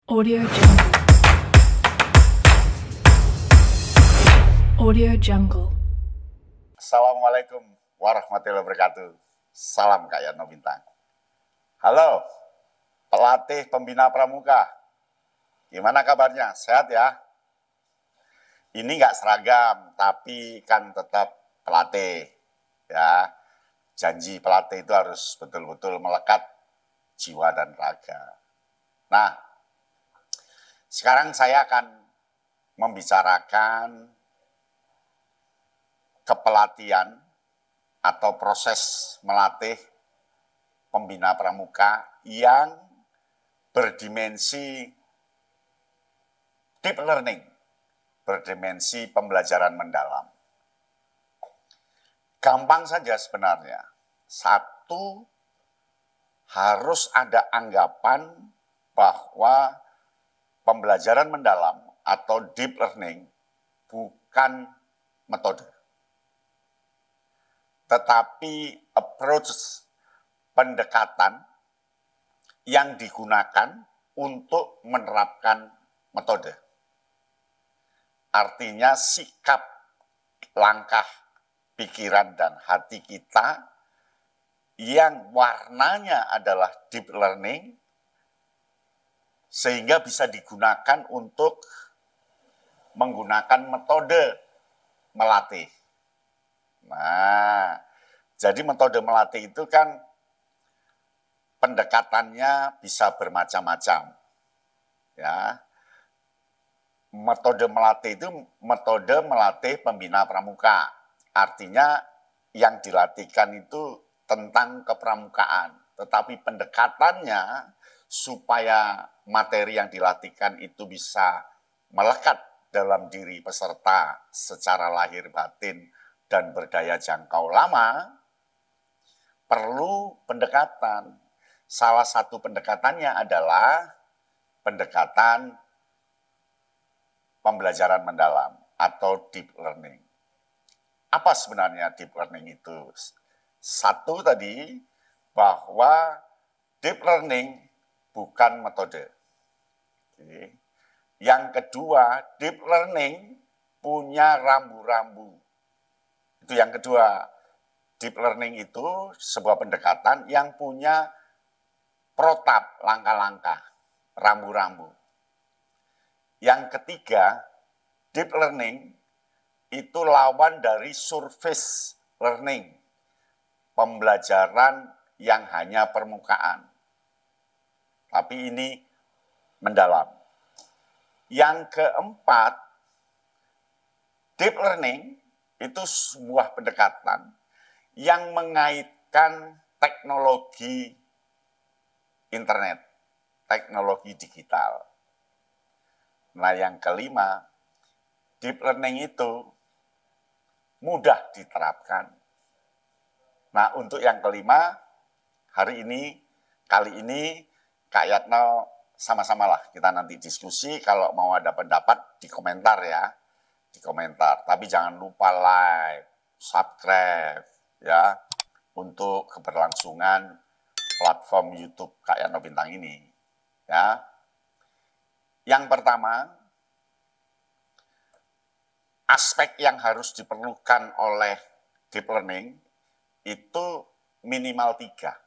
Audio Jungle. Audio Jungle. Assalamualaikum warahmatullahi wabarakatuh. Salam Kak Yatno Bintang. Halo, pelatih pembina pramuka. Gimana kabarnya? Sehat ya? Ini nggak seragam, tapi kan tetap pelatih. Ya, janji pelatih itu harus betul-betul melekat jiwa dan raga. Nah, sekarang saya akan membicarakan kepelatihan atau proses melatih pembina pramuka yang berdimensi deep learning, berdimensi pembelajaran mendalam. Gampang saja sebenarnya. Satu, harus ada anggapan bahwa pembelajaran mendalam atau deep learning bukan metode, tetapi approach, pendekatan yang digunakan untuk menerapkan metode. Artinya sikap, langkah, pikiran, dan hati kita yang warnanya adalah deep learning sehingga bisa digunakan untuk menggunakan metode melatih. Nah, jadi metode melatih itu kan pendekatannya bisa bermacam-macam. Ya. Metode melatih itu metode melatih pembina pramuka. Artinya yang dilatihkan itu tentang kepramukaan, tetapi pendekatannya supaya materi yang dilatihkan itu bisa melekat dalam diri peserta secara lahir batin dan berdaya jangkau lama, perlu pendekatan. Salah satu pendekatannya adalah pendekatan pembelajaran mendalam atau deep learning. Apa sebenarnya deep learning itu? Satu tadi, bahwa deep learning bukan metode. Oke. Yang kedua, deep learning punya rambu-rambu. Itu yang kedua. Deep learning itu sebuah pendekatan yang punya protap, langkah-langkah, rambu-rambu. Yang ketiga, deep learning itu lawan dari surface learning, pembelajaran yang hanya permukaan. Tapi ini mendalam. Yang keempat, deep learning itu sebuah pendekatan yang mengaitkan teknologi internet, teknologi digital. Nah, yang kelima, deep learning itu mudah diterapkan. Nah, untuk yang kelima, kali ini, Kak Yatno, sama-samalah kita nanti diskusi. Kalau mau ada pendapat, di komentar ya. Di komentar. Tapi jangan lupa like, subscribe, ya, untuk keberlangsungan platform YouTube Kak Yatno Bintang ini. Ya. Yang pertama, aspek yang harus diperlukan oleh deep learning itu minimal 3.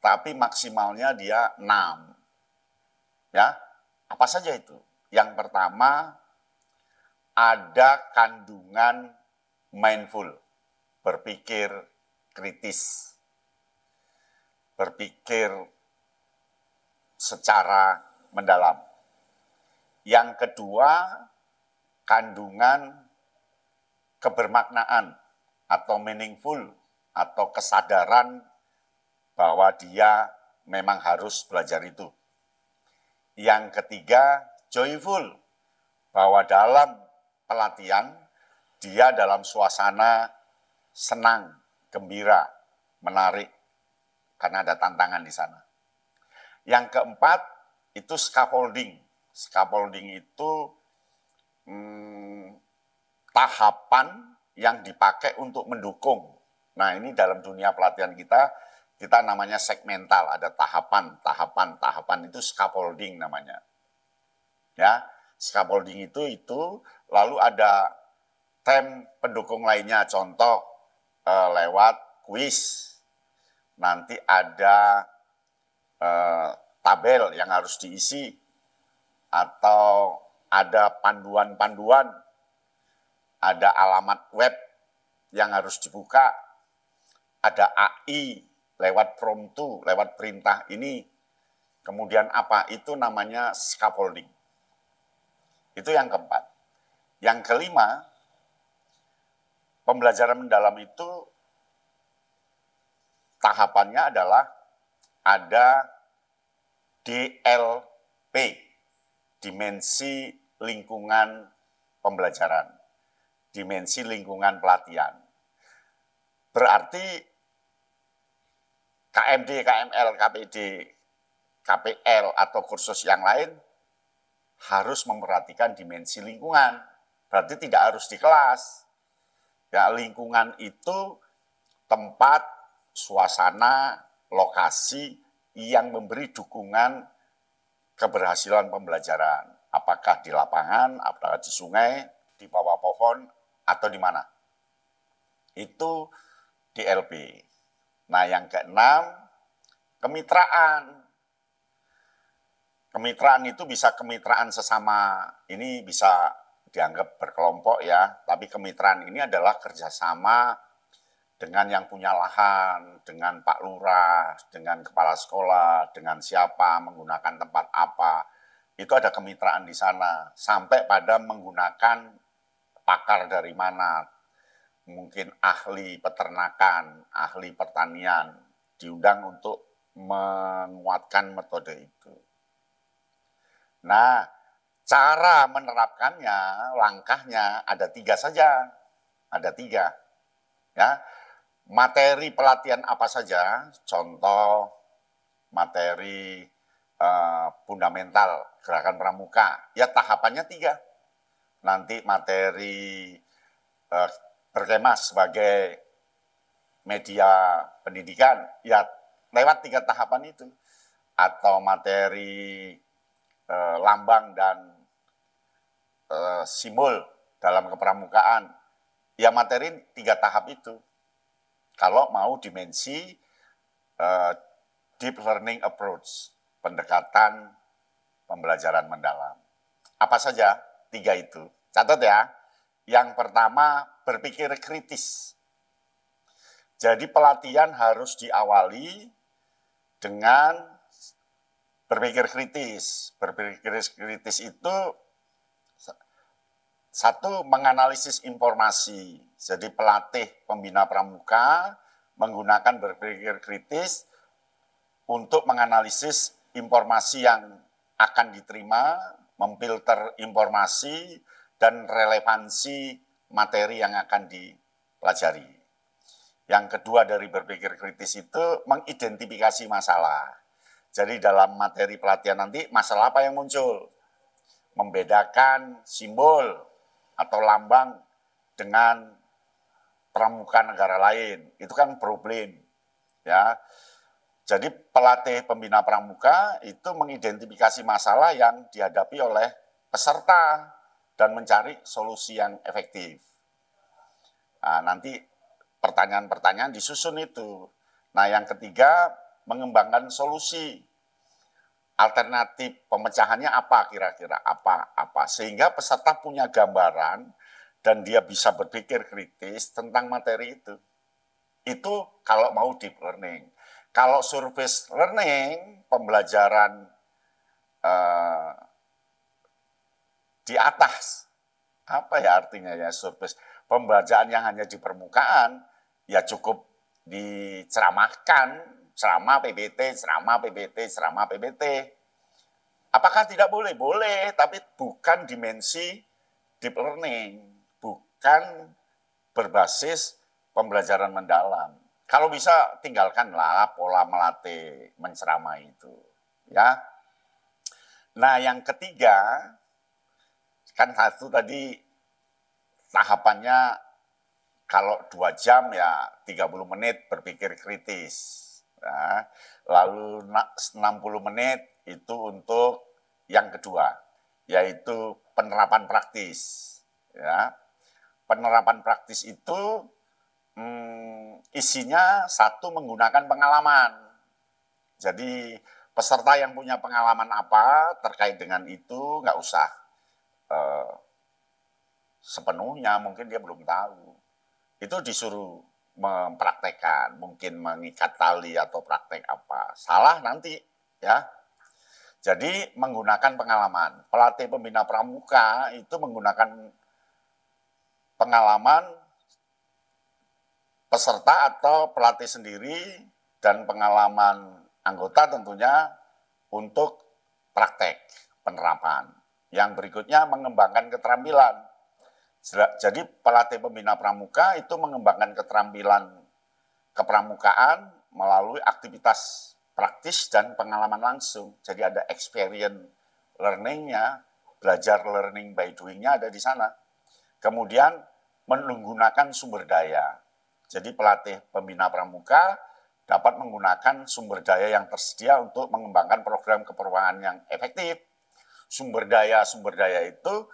Tapi maksimalnya dia 6. Ya, apa saja itu? Yang pertama, ada kandungan mindful, berpikir kritis, berpikir secara mendalam. Yang kedua, kandungan kebermaknaan atau meaningful, atau kesadaran bahwa dia memang harus belajar itu. Yang ketiga, joyful, bahwa dalam pelatihan dia dalam suasana senang, gembira, menarik, karena ada tantangan di sana. Yang keempat, itu scaffolding. Scaffolding itu tahapan yang dipakai untuk mendukung. Nah, ini dalam dunia pelatihan kita kita namanya segmental, ada tahapan itu scaffolding namanya. Ya, scaffolding itu lalu ada tem pendukung lainnya, contoh lewat kuis. Nanti ada tabel yang harus diisi atau ada panduan-panduan, ada alamat web yang harus dibuka, ada AI lewat promptu, lewat perintah ini. Kemudian apa? Itu namanya scaffolding. Itu yang keempat. Yang kelima, pembelajaran mendalam itu tahapannya adalah ada DLP, dimensi lingkungan pembelajaran, dimensi lingkungan pelatihan. Berarti KMD, KML, KPD, KPL atau kursus yang lain harus memperhatikan dimensi lingkungan. Berarti tidak harus di kelas. Ya, lingkungan itu tempat, suasana, lokasi yang memberi dukungan keberhasilan pembelajaran. Apakah di lapangan, apakah di sungai, di bawah pohon, atau di mana. Itu DLP. Nah, yang keenam, kemitraan. Kemitraan itu bisa kemitraan sesama, ini bisa dianggap berkelompok ya, tapi kemitraan ini adalah kerjasama dengan yang punya lahan, dengan Pak Lurah, dengan kepala sekolah, dengan siapa, menggunakan tempat apa, itu ada kemitraan di sana, sampai pada menggunakan pakar dari mana, mungkin ahli peternakan, ahli pertanian, diundang untuk menguatkan metode itu. Nah, cara menerapkannya, langkahnya ada 3 saja. Ada 3. Ya. Materi pelatihan apa saja? Contoh materi fundamental gerakan pramuka. Ya tahapannya 3. Nanti materi berkemah sebagai media pendidikan. Ya lewat 3 tahapan itu. Atau materi lambang dan simbol dalam kepramukaan, ya materi 3 tahap itu. Kalau mau dimensi deep learning approach, pendekatan pembelajaran mendalam. Apa saja 3 itu? Catat ya. Yang pertama, berpikir kritis. Jadi pelatihan harus diawali dengan berpikir kritis. Berpikir kritis itu 1, menganalisis informasi. Jadi pelatih pembina pramuka menggunakan berpikir kritis untuk menganalisis informasi yang akan diterima, memfilter informasi, dan relevansi materi yang akan dipelajari. Yang kedua dari berpikir kritis itu mengidentifikasi masalah. Jadi dalam materi pelatihan nanti masalah apa yang muncul? Membedakan simbol atau lambang dengan pramuka negara lain. Itu kan problem. Ya. Jadi pelatih pembina pramuka itu mengidentifikasi masalah yang dihadapi oleh peserta dan mencari solusi yang efektif. Nah, nanti pertanyaan-pertanyaan disusun itu. Nah, yang ketiga, mengembangkan solusi alternatif pemecahannya apa kira-kira, apa. Sehingga peserta punya gambaran dan dia bisa berpikir kritis tentang materi itu. Itu kalau mau deep learning. Kalau surface learning, pembelajaran di atas, apa ya artinya ya surface? Pembelajaran yang hanya di permukaan, ya cukup diceramahkan, ceramah PPT, ceramah PPT. Apakah tidak boleh? Boleh, tapi bukan dimensi deep learning, bukan berbasis pembelajaran mendalam. Kalau bisa tinggalkanlah pola melatih menceramah itu, ya. Nah, yang ketiga kan 1 tadi tahapannya kalau 2 jam ya 30 menit berpikir kritis. Nah, lalu 60 menit itu untuk yang kedua, yaitu penerapan praktis. Ya, penerapan praktis itu isinya satu menggunakan pengalaman. Jadi peserta yang punya pengalaman apa terkait dengan itu nggak usah sepenuhnya, mungkin dia belum tahu. Itu disuruh mempraktekkan, mungkin mengikat tali atau praktek apa. Salah nanti, ya. Jadi menggunakan pengalaman. Pelatih pembina pramuka itu menggunakan pengalaman peserta atau pelatih sendiri dan pengalaman anggota tentunya untuk praktek penerapan. Yang berikutnya mengembangkan keterampilan. Jadi pelatih pembina pramuka itu mengembangkan keterampilan kepramukaan melalui aktivitas praktis dan pengalaman langsung. Jadi ada experience learning-nya, belajar learning by doing-nya ada di sana. Kemudian menggunakan sumber daya. Jadi pelatih pembina pramuka dapat menggunakan sumber daya yang tersedia untuk mengembangkan program keperawatan yang efektif. Sumber daya itu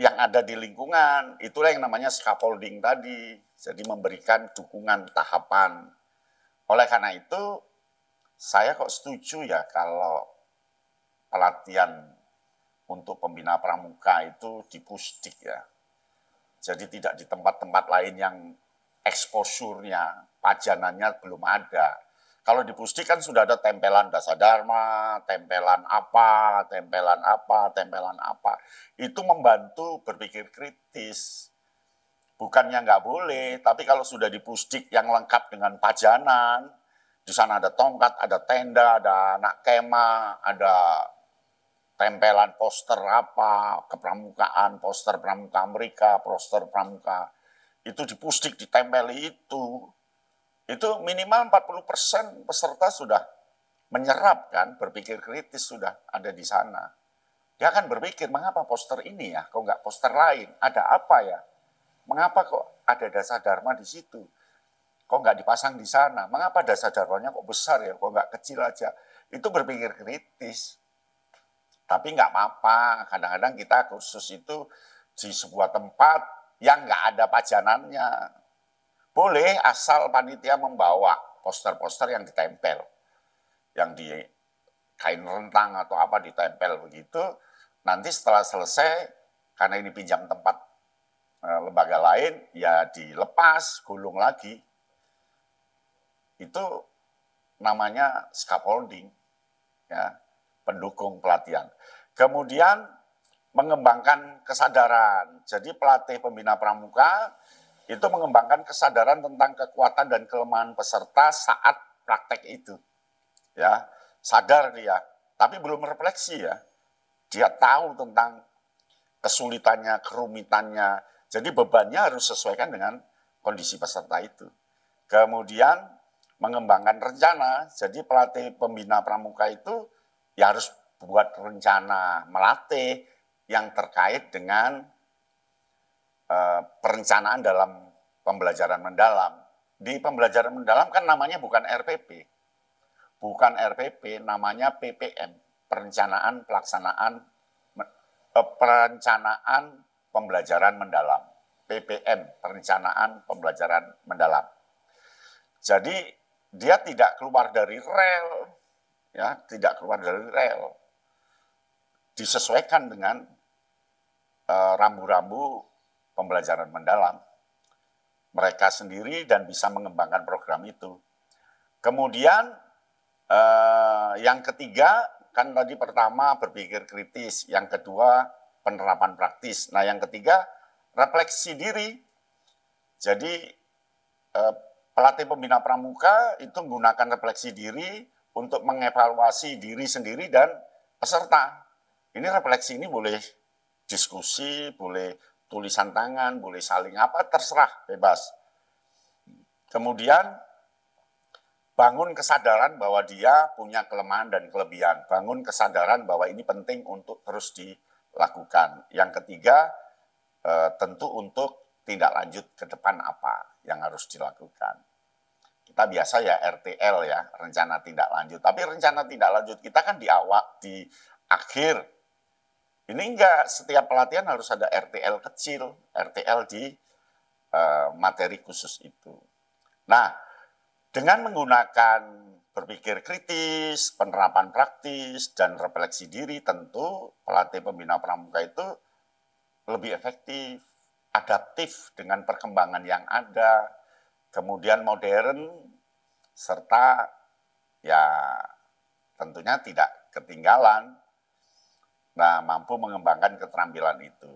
yang ada di lingkungan, itulah yang namanya scaffolding tadi. Jadi memberikan dukungan tahapan. Oleh karena itu, saya kok setuju ya kalau pelatihan untuk pembina pramuka itu di Pusdik ya. Jadi tidak di tempat-tempat lain yang exposure-nya, pajanannya belum ada. Kalau di Pusdik kan sudah ada tempelan Dasadharma, tempelan apa, tempelan apa, tempelan apa. Itu membantu berpikir kritis. Bukannya nggak boleh, tapi kalau sudah di Pusdik yang lengkap dengan pajanan, di sana ada tongkat, ada tenda, ada anak kemah, ada tempelan poster apa, kepramukaan, poster pramuka Amerika, poster pramuka. Itu di Pusdik ditempeli itu minimal 40% peserta sudah menyerap kan, berpikir kritis sudah ada di sana. Dia akan berpikir, mengapa poster ini ya, kok nggak poster lain, ada apa ya? Mengapa kok ada Dasadharma di situ? Kok nggak dipasang di sana? Mengapa Dasadharmanya kok besar ya, kok nggak kecil aja? Itu berpikir kritis. Tapi nggak apa-apa, kadang-kadang kita kursus itu di sebuah tempat yang nggak ada pajanannya. Boleh asal panitia membawa poster-poster yang ditempel. Yang di kain rentang atau apa ditempel begitu. Nanti setelah selesai, karena ini pinjam tempat lembaga lain, ya dilepas, gulung lagi. Itu namanya scaffolding, ya, pendukung pelatihan. Kemudian mengembangkan kesadaran. Jadi pelatih pembina pramuka itu mengembangkan kesadaran tentang kekuatan dan kelemahan peserta saat praktek itu. Ya, sadar dia, tapi belum refleksi ya. Dia tahu tentang kesulitannya, kerumitannya. Jadi bebannya harus sesuaikan dengan kondisi peserta itu. Kemudian mengembangkan rencana. Jadi pelatih pembina pramuka itu ya harus buat rencana, melatih yang terkait dengan perencanaan dalam pembelajaran mendalam. Di pembelajaran mendalam kan namanya bukan RPP. Bukan RPP, namanya PPM, perencanaan pelaksanaan perencanaan pembelajaran mendalam. PPM, perencanaan pembelajaran mendalam. Jadi dia tidak keluar dari rel, ya, tidak keluar dari rel. Disesuaikan dengan rambu-rambu pembelajaran mendalam mereka sendiri dan bisa mengembangkan program itu. Kemudian yang ketiga, kan tadi pertama berpikir kritis, yang kedua penerapan praktis. Nah yang ketiga refleksi diri. Jadi pelatih pembina pramuka itu menggunakan refleksi diri untuk mengevaluasi diri sendiri dan peserta. Ini refleksi ini boleh diskusi, boleh tulisan tangan, boleh saling apa, terserah, bebas. Kemudian bangun kesadaran bahwa dia punya kelemahan dan kelebihan. Bangun kesadaran bahwa ini penting untuk terus dilakukan. Yang ketiga, tentu untuk tindak lanjut ke depan apa yang harus dilakukan. kita biasa ya RTL ya, rencana tindak lanjut. Tapi rencana tindak lanjut kita kan di awal, di akhir. Ini enggak, setiap pelatihan harus ada RTL kecil, RTL di materi khusus itu. Nah, dengan menggunakan berpikir kritis, penerapan praktis, dan refleksi diri, tentu pelatih pembina pramuka itu lebih efektif, adaptif dengan perkembangan yang ada, kemudian modern, serta ya tentunya tidak ketinggalan, nah mampu mengembangkan keterampilan itu.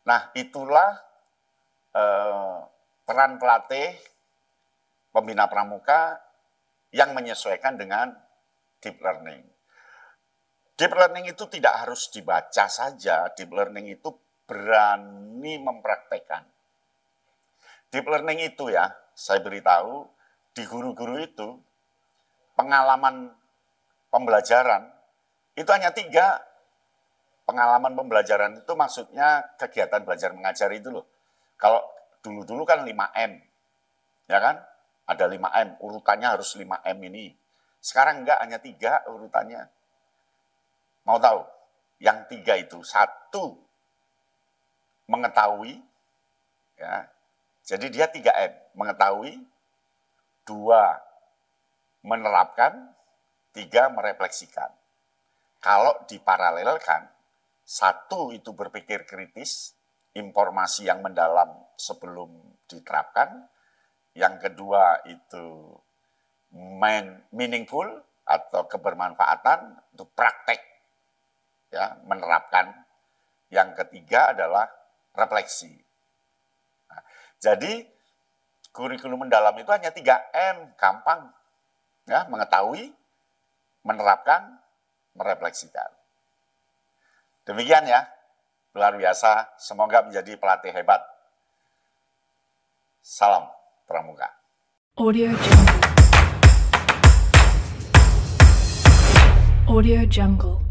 Nah itulah peran pelatih pembina pramuka yang menyesuaikan dengan deep learning. Deep learning itu tidak harus dibaca saja, deep learning itu berani mempraktekkan. Deep learning itu ya, saya beritahu, di guru-guru itu, pengalaman pembelajaran, itu hanya 3. Pengalaman pembelajaran itu maksudnya kegiatan belajar mengajar itu loh. Kalau dulu-dulu kan 5M, ya kan? Ada 5M, urutannya harus 5M ini. Sekarang enggak, hanya 3 urutannya. Mau tahu? Yang 3 itu, 1, mengetahui, ya. Jadi dia 3M, mengetahui, 2, menerapkan, 3, merefleksikan. Kalau diparalelkan, 1 itu berpikir kritis, informasi yang mendalam sebelum diterapkan, yang kedua itu meaningful atau kebermanfaatan, itu praktek, ya, menerapkan. Yang ketiga adalah refleksi. Nah, jadi kurikulum mendalam itu hanya 3M, gampang, ya, mengetahui, menerapkan, merefleksikan. Demikian ya, luar biasa. Semoga menjadi pelatih hebat. Salam Pramuka. Audio Jungle. Audio Jungle.